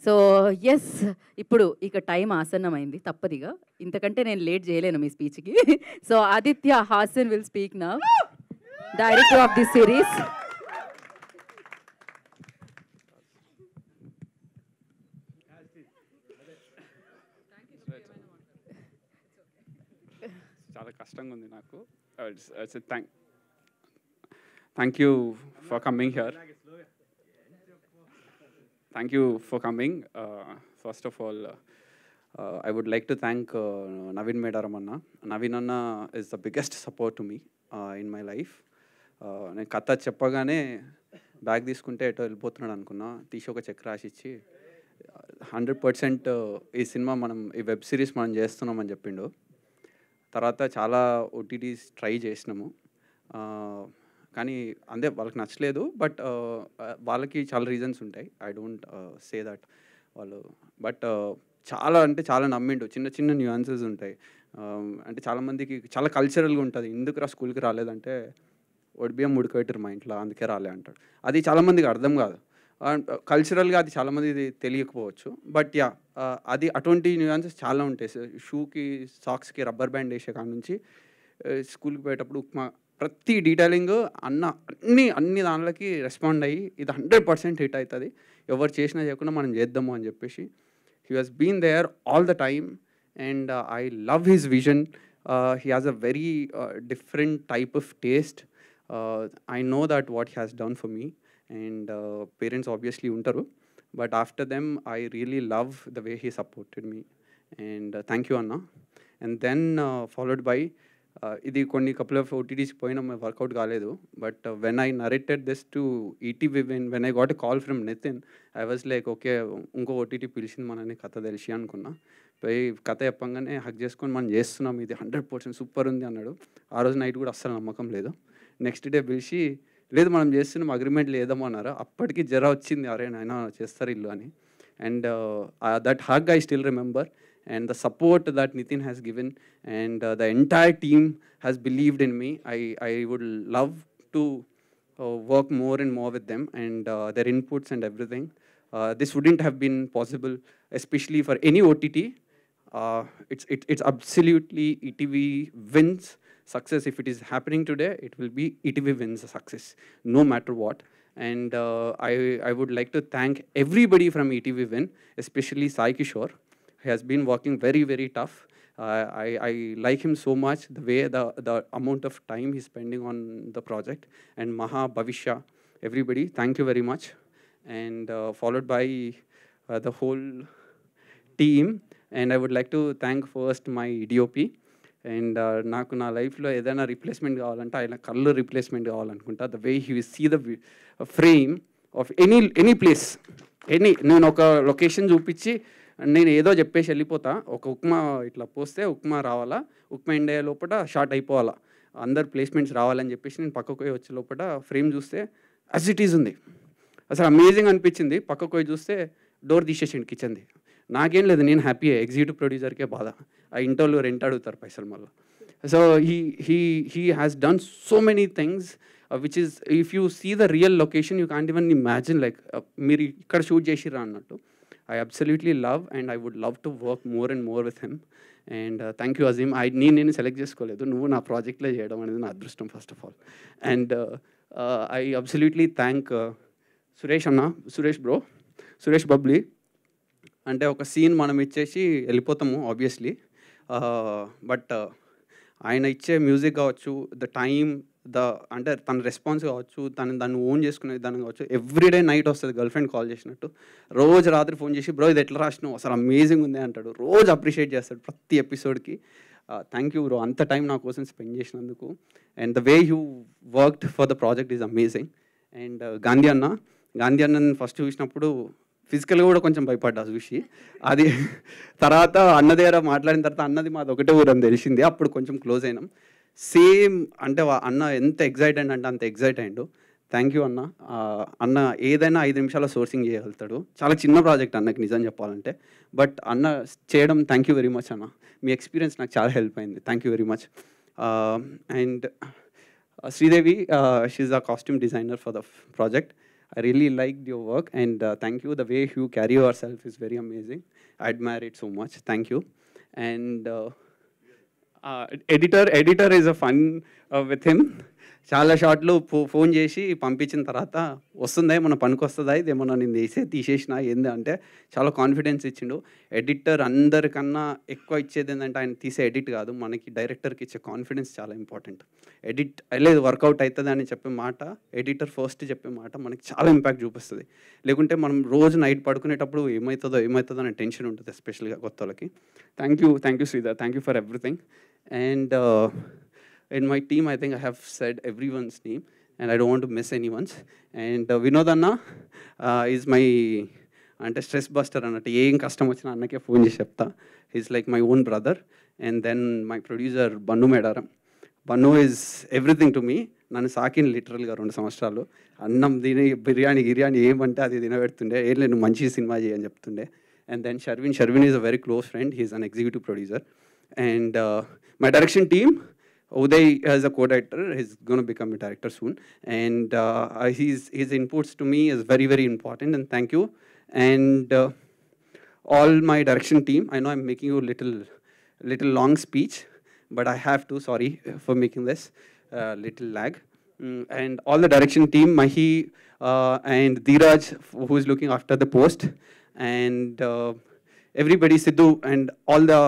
So yes, ఇప్పుడు ఇక time ఆసన్నమైంది, తప్పదిగా. ఇంతకంటే నేను లేట్ చేయలేను మీ స్పీచ్కి. So Aditya Hasan will speak now, director of this series. చాలా కష్టంగా ఉంది నాకు. Thank you for coming here. Thank you for coming. First of all, I would like to thank Naveen Medaram Anna. Naveen Anna is the biggest support to me in my life. నేను కథ చెప్పగానే bag తీసుకుంటే ఎటో వెళ్ళిపోతున్నాడు అనుకున్నా, తీసి ఒక check రాసిచ్చి 100% ఈ సినిమా ఈ వెబ్ సిరీస్ మనం చేస్తున్నామని చెప్పిండు. తర్వాత చాలా ఓటీటీస్ ట్రై చేసినాము, కానీ అందే వాళ్ళకి నచ్చలేదు. బట్ వాళ్ళకి చాలా రీజన్స్ ఉంటాయి, ఐ డోంట్ సే దట్ వాళ్ళు. బట్ చాలా అంటే చాలా నమ్మిండు. చిన్న చిన్న న్యూయాన్సెస్ ఉంటాయి. అంటే చాలామందికి చాలా కల్చరల్గా ఉంటుంది. ఎందుకురా స్కూల్కి రాలేదంటే బియ్యం ఉడకబెట్టారు మా ఇంట్లో అందుకే రాలే అంటాడు. అది చాలామందికి అర్థం కాదు. కల్చరల్గా అది చాలామంది తెలియకపోవచ్చు. బట్ యా, అది అటువంటి న్యూయాన్సెస్ చాలా ఉంటాయి. షూకి సాక్స్కి రబ్బర్ బ్యాండ్ వేసే కాడ నుంచి స్కూల్కి పోయేటప్పుడు ఉప్మా, ప్రతి డీటెయిలింగ్ అన్ని దానిలోకి రెస్పాండ్ అయ్యి ఇది 100% హిట్ అవుతుంది, ఎవరు చేసినా చేయకుండా మనం చేద్దాము అని చెప్పేసి he has been there all the time. And I love his vision. He has a very different type of taste. I know that what he has done for me. And parents obviously ఉంటారు, but after them I really love the way he supported me. And thank you అన్న. And then followed by ఇది కొన్ని couple of ఓటీటీస్కి పోయినా work out కాలేదు. But when I narrated this to ETV, when I got a call from Nithin, I was like okay, ఇంకో OTT పిలిచింది మనని కథ తెలిసి అనుకున్నా. పోయి కథ చెప్పంగానే హక్ చేసుకొని మనం చేస్తున్నాం, ఇది 100% సూపర్ ఉంది అన్నాడు. ఆ రోజు నైట్ కూడా అస్సలు నమ్మకం లేదు. నెక్స్ట్ డే పిలిచి లేదు మనం చేస్తున్నాం, అగ్రిమెంట్ లేదేమో అన్నారు. అప్పటికి జర వచ్చింది, అరే నాయన చేస్తారు ఇల్లు అని. And that hug I still remember. And the support that Nitin has given, and the entire team has believed in me. I would love to work more and more with them, and their inputs and everything. This wouldn't have been possible, especially for any OTT. It's absolutely ETV wins success. If it is happening today, it will be ETV wins success, no matter what. And I would like to thank everybody from ETV Win, especially Sai Kishore. He has been working very, very tough. I like him so much, the way the amount of time he's spending on the project. And Maha, Bhavishya, everybody, thank you very much. And followed by the whole team. And I would like to thank first my DOP. And నాకు నా లైఫ్లో ఏదైనా replacement కావాలంటే ఆయన కళ్ళు replacement కావాలనుకుంటా. The way he will see the frame of any place, నేను ఒక లొకేషన్ చూపించి నేను ఏదో చెప్పేసి వెళ్ళిపోతా. ఒక ఉప్మా ఇట్లా పోస్తే ఉప్మా రావాలా, ఉప్మా ఇండియా లోపల షార్ట్ అయిపోవాలా, అందరు ప్లేస్మెంట్స్ రావాలని చెప్పేసి నేను పక్కకు పోయి వచ్చే లోపల ఫ్రేమ్ చూస్తే యాజ్ ఇట్ ఈజ్ ఉంది. అసలు అమేజింగ్ అనిపించింది. పక్కకు పోయి చూస్తే డోర్ తీసేసిండు కిచెన్ది. నాకేం లేదు, నేను హ్యాపీ. ఎగ్జిక్యూటివ్ ప్రొడ్యూసర్కే బాధ, ఆ ఇంటర్లో రెంట్ అడుగుతారు పైసలు మళ్ళీ. So he has done so many things which is, if you see the real location you can't even imagine, like మీరు ఇక్కడ షూట్ చేసిరా అన్నట్టు. I absolutely love, and I would love to work more and more with him. And thank you Azim. నేను select చేసుకోలేదు, నువ్వు నా ప్రాజెక్ట్లో చేయడం అనేది నా అదృష్టం first of all. And I absolutely thank Suresh అన్న, సురేష్ బబ్లీ. అంటే ఒక సీన్ మనం ఇచ్చేసి వెళ్ళిపోతాము ఆబ్వియస్లీ, బట్ ఆయన ఇచ్చే మ్యూజిక్ కావచ్చు, ద టైం, అంటే తన రెస్పాన్స్ కావచ్చు, దాన్ని ఓన్ చేసుకునే విధానం కావచ్చు. ఎవ్రీడే నైట్ వస్తుంది గర్ల్ ఫ్రెండ్ కాల్ చేసినట్టు, రోజు రాత్రి ఫోన్ చేసి బ్రో ఇది ఎట్లా రాసినావు, అసలు అమేజింగ్ ఉంది అంటాడు. రోజు అప్రిషియేట్ చేస్తాడు ప్రతి ఎపిసోడ్కి. థ్యాంక్ యూ బ్రో, అంత టైం నా కోసం స్పెండ్ చేసినందుకు. And the way you worked for the project is amazing. And Gandhi అన్నని ఫస్ట్ చూసినప్పుడు ఫిజికల్గా కూడా కొంచెం భయపడ్డా చూసి. అది తర్వాత అన్న దగ్గర మాట్లాడిన తర్వాత అన్నది మాది ఒకటే ఊరని తెలిసింది, అప్పుడు కొంచెం క్లోజ్ అయినాం. సేమ్ అంటే అన్న ఎంత ఎగ్జైటెడ్ అంటే అంత ఎగ్జైట్ అయ్యిండు. థ్యాంక్ యూ అన్న. అన్న ఏదైనా 5 నిమిషాల్లో సోర్సింగ్ చేయగలుగుతాడు. చాలా చిన్న ప్రాజెక్ట్ అన్నకి నిజం చెప్పాలంటే, బట్ అన్న చేయడం థ్యాంక్ యూ వెరీ మచ్ అన్న. మీ ఎక్స్పీరియన్స్ నాకు చాలా హెల్ప్ అయింది, thank you very much. And Sridevi, she's a costume designer for the project. I really liked your work, and thank you. The way you carry yourself is very amazing. I admire it so much. Thank you. And editor is a fun with him. చాలా షార్ట్లు phone చేసి పంపించిన తర్వాత వస్తుందా మన పనికి వస్తుందా ఇది ఏమన్నా నేను తీసేసిన ఏంది అంటే చాలా కాన్ఫిడెన్స్ ఇచ్చిండు. ఎడిటర్ అందరికన్నా ఎక్కువ ఇచ్చేది ఏంటంటే ఆయన తీసే ఎడిట్ కాదు, మనకి డైరెక్టర్కి ఇచ్చే కాన్ఫిడెన్స్ చాలా ఇంపార్టెంట్. ఎడిట్ లేదు వర్కౌట్ అవుతుంది అని చెప్పే మాట, ఎడిటర్ ఫస్ట్ చెప్పే మాట మనకి చాలా ఇంపాక్ట్ చూపిస్తుంది. లేకుంటే మనం రోజు నైట్ పడుకునేటప్పుడు ఏమవుతుందో అనే టెన్షన్ ఉంటుంది, ఎస్పెషల్గా కొత్త వాళ్ళకి. Thank you Sridhar, thank you for everything. And in my team, I think I have said everyone's name, and I don't want to miss anyone's. And Vinod Anna is my stress buster annattu. Em kashtam vachina annake phone chesi chepta. He's like my own brother. And then my producer Bannu Medaram. Bannu is everything to me. Nannu saakin literally ga 2 samvatsaralu annam dini biryani emante adi dinavettunde nu manchi cinema cheyi ani cheptunde. And then Sharvin is a very close friend. He's an executive producer. And my direction team, Uday as a co-director, he's going to become a director soon, and his inputs to me is very, very important, and thank you. And all my direction team, I know I'm making you little long speech, but I have to, sorry for making this little lag. And all the direction team, Mahi and Dheeraj, who is looking after the post, and everybody, Sidhu, and all the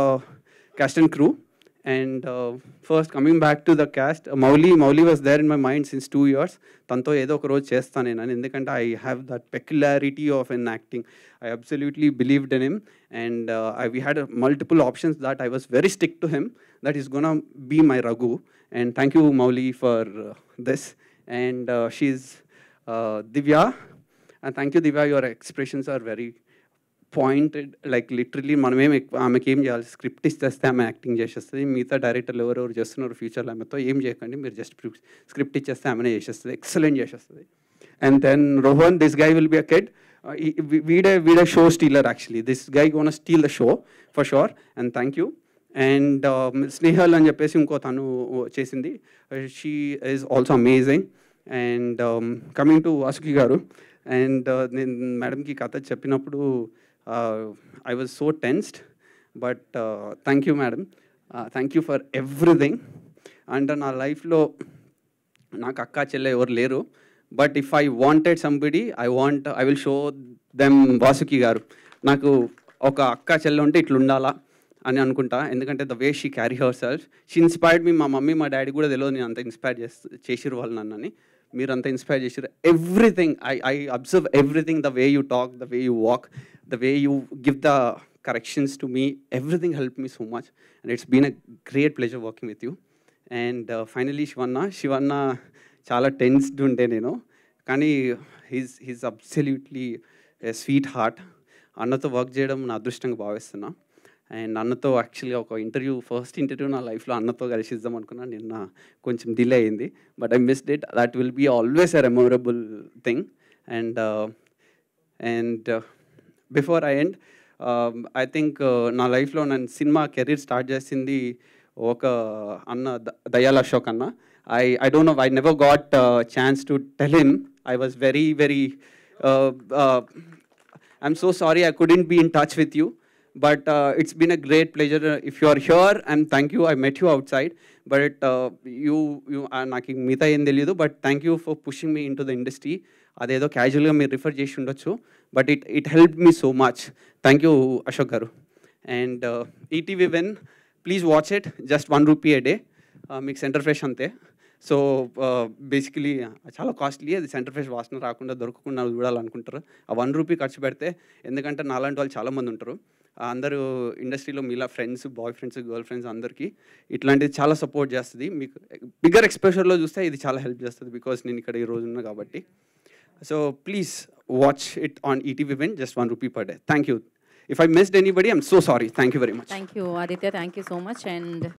cast and crew. And first coming back to the cast, Mauli was there in my mind since 2 years. Tanto edo oka roju chestanu nenu endukante I have that peculiarity of an acting. I absolutely believed in him, and we had multiple options that I was very strict to him that he's gonna be my Raghu. And thank you Mauli for this. And she's Divya, and thank you Divya, your expressions are very pointed. Like literally మనమేం ఆమెకి ఏం చేయాలి, script ఇచ్చేస్తే ఆమె acting చేసేస్తుంది. మిగతా డైరెక్టర్లు ఎవరెవరు చేస్తున్నారు ఫ్యూచర్లో ఆమెతో ఏం చేయకండి, మీరు జస్ట్ స్క్రిప్ట్ ఇచ్చేస్తే ఆమెనే చేసేస్తుంది, ఎక్సలెంట్ చేసేస్తుంది. And then Rohan, this guy will be a kid, వీడే show stealer actually. This guy gonna steal the show for sure. And thank you. And Snehal అని చెప్పేసి ఇంకో తను చేసింది, she is also amazing. And coming to Vasuki garu, and నేను మేడంకి కథ చెప్పినప్పుడు I was so tensed, but thank you madam, thank you for everything. And నా లైఫ్లో నాకు అక్క చెల్లె ఎవరు లేరు, but if I wanted somebody I will show them Vasuki గారు. నాకు ఒక అక్క చెల్లె ఉంటే ఇట్లా ఉండాలా అని అనుకుంటా, ఎందుకంటే the way she carry her self, she inspired me. మా మమ్మీ మా డాడీ కూడా తెలియదు నేను అంత ఇన్స్పైర్ చేసిరు వాళ్ళు నన్నని. మీరు అంతా ఇన్స్పైర్ చేసారు. Everything I observe everything, the way you talk, the way you walk, the way you give the corrections to me, everything helped me so much, and it's been a great pleasure working with you. And finally Shivanna చాలా tensed ఉండే నేను, కానీ he's absolutely a sweetheart. అన్నతో work చేయడం నా అదృష్టంగా భావిస్తున్నా. And అన్నతో యాక్చువల్గా ఒక ఫస్ట్ ఇంటర్వ్యూ నా లైఫ్లో అన్నతో కలిసి ఇద్దాం అనుకున్నా, నిన్న కొంచెం డిలే అయింది, but I missed it. That will be always a memorable thing. And before I end, I think నా లైఫ్లో నేను సినిమా కెరీర్ స్టార్ట్ చేసింది ఒక అన్న, దయాల్ అశోక్ అన్న. I don't know, I never got a chance to tell him. I was very I'm so sorry I couldn't be in touch with you, but it's been a great pleasure. If you are here, and thank you, I met you outside, but you నాకు మిగతా ఏం తెలియదు, but thank you for pushing me into the industry. అదేదో క్యాజువల్గా మీరు refer చేసి ఉండొచ్చు, but it help me so much. Thank you Ashok garu. And ETV when, please watch it, just 1 rupee a day. మీకు సెంటర్ ఫ్రెష్ అంతే. సో బేసికలీ చాలా costly, అది Center Fresh వాసన రాకుండా దొరకకుండా చూడాలనుకుంటారు. ఆ 1 రూపీ ఖర్చు పెడితే, ఎందుకంటే నాలాంటి వాళ్ళు చాలామంది ఉంటారు, అందరూ ఇండస్ట్రీలో మీలా friends, boy friends, girl friends అందరికీ ఇట్లాంటిది చాలా సపోర్ట్ చేస్తుంది. మీకు బిగ్గర్ ఎక్స్పోజర్లో చూస్తే ఇది చాలా హెల్ప్ చేస్తుంది, బికాస్ నేను ఇక్కడ ఈ రోజు ఉన్నా కాబట్టి. So please watch it on ETV Win, just 1 rupee per day. Thank you. If I missed anybody, I'm so sorry. Thank you very much. Thank you, Aditya. Thank you so much. And